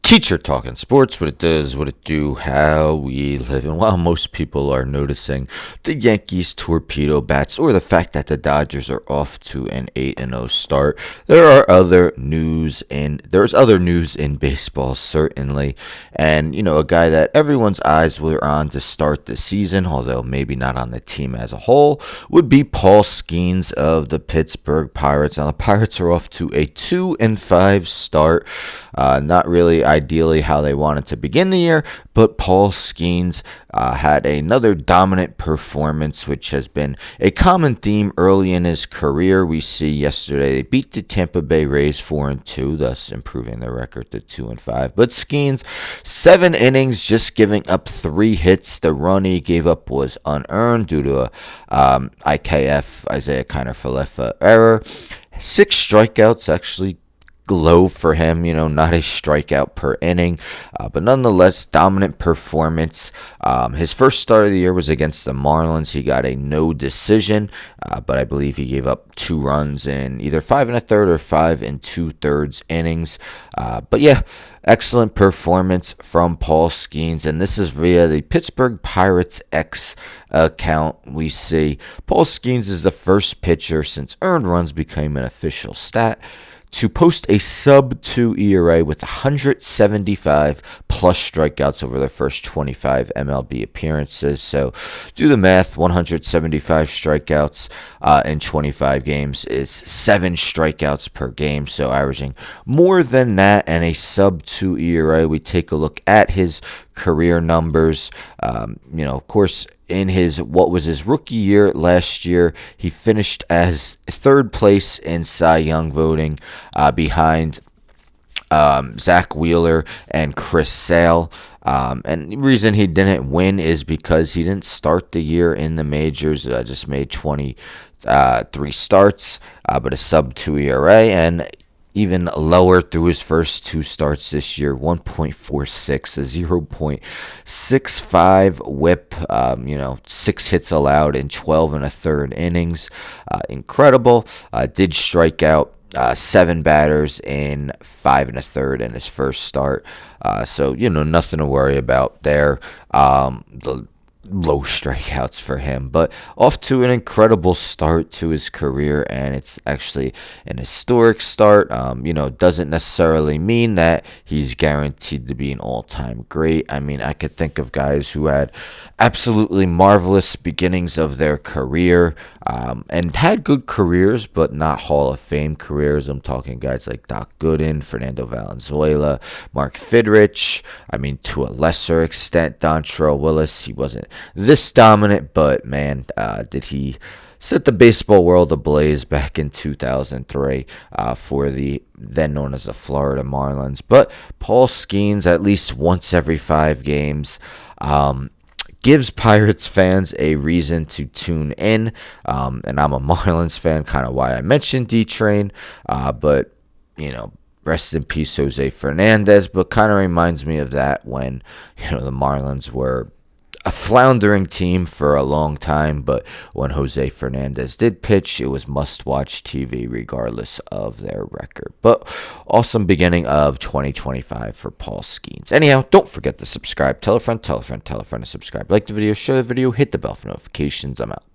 Teacher talking sports, what it does, what it do, how we live. And while most people are noticing the Yankees torpedo bats or the fact that the Dodgers are off to an 8-0 start, there's other news in baseball, certainly. And, a guy that everyone's eyes were on to start the season, although maybe not on the team as a whole, would be Paul Skenes of the Pittsburgh Pirates. Now, the Pirates are off to a 2-5 start. Not really ideally how they wanted to begin the year, but Paul Skenes had another dominant performance, which has been a common theme early in his career. We see yesterday they beat the Tampa Bay Rays 4-2, thus improving their record to 2-5. But Skenes, 7 innings, just giving up 3 hits. The run he gave up was unearned due to a IKF Isaiah Kiner-Falefa error. 6 strikeouts, actually low for him, not a strikeout per inning, but nonetheless, dominant performance. His first start of the year was against the Marlins. He got a no decision, but I believe he gave up 2 runs in either 5 1/3 or 5 2/3 innings. But yeah, excellent performance from Paul Skenes, and this is via the Pittsburgh Pirates X account. We see Paul Skenes is the first pitcher since earned runs became an official stat to post a sub-2 ERA with 175 plus strikeouts over their first 25 MLB appearances. So do the math, 175 strikeouts in 25 games is 7 strikeouts per game, so averaging more than that and a sub-2 ERA. We take a look at his career numbers. Of course, in his rookie year last year, he finished as 3rd place in Cy Young voting, behind Zach Wheeler and Chris Sale. And the reason he didn't win is because he didn't start the year in the majors. Just made 23 starts, but a sub-2 ERA, and even lower through his first 2 starts this year, 1.46, a 0.65 whip, 6 hits allowed in 12 1/3 innings. Incredible. Did strike out 7 batters in 5 1/3 in his first start. So, nothing to worry about there. The low strikeouts for him, but off to an incredible start to his career, and it's actually an historic start. Doesn't necessarily mean that he's guaranteed to be an all-time great. I mean, I could think of guys who had absolutely marvelous beginnings of their career, and had good careers, but not Hall of Fame careers. I'm talking guys like Doc Gooden, Fernando Valenzuela, Mark Fidrich. I mean, to a lesser extent, Dontrelle Willis. He wasn't this dominant, but man, did he set the baseball world ablaze back in 2003 for the then known as the Florida Marlins. But Paul Skenes, at least once every 5 games, gives Pirates fans a reason to tune in. And I'm a Marlins fan, kind of why I mentioned D-Train. But, rest in peace, Jose Fernandez. But kind of reminds me of that when, the Marlins were a floundering team for a long time, but when Jose Fernandez did pitch, it was must-watch TV regardless of their record. But awesome beginning of 2025 for Paul Skenes. Anyhow, don't forget to subscribe. Tell a friend to subscribe. Like the video, share the video, hit the bell for notifications. I'm out.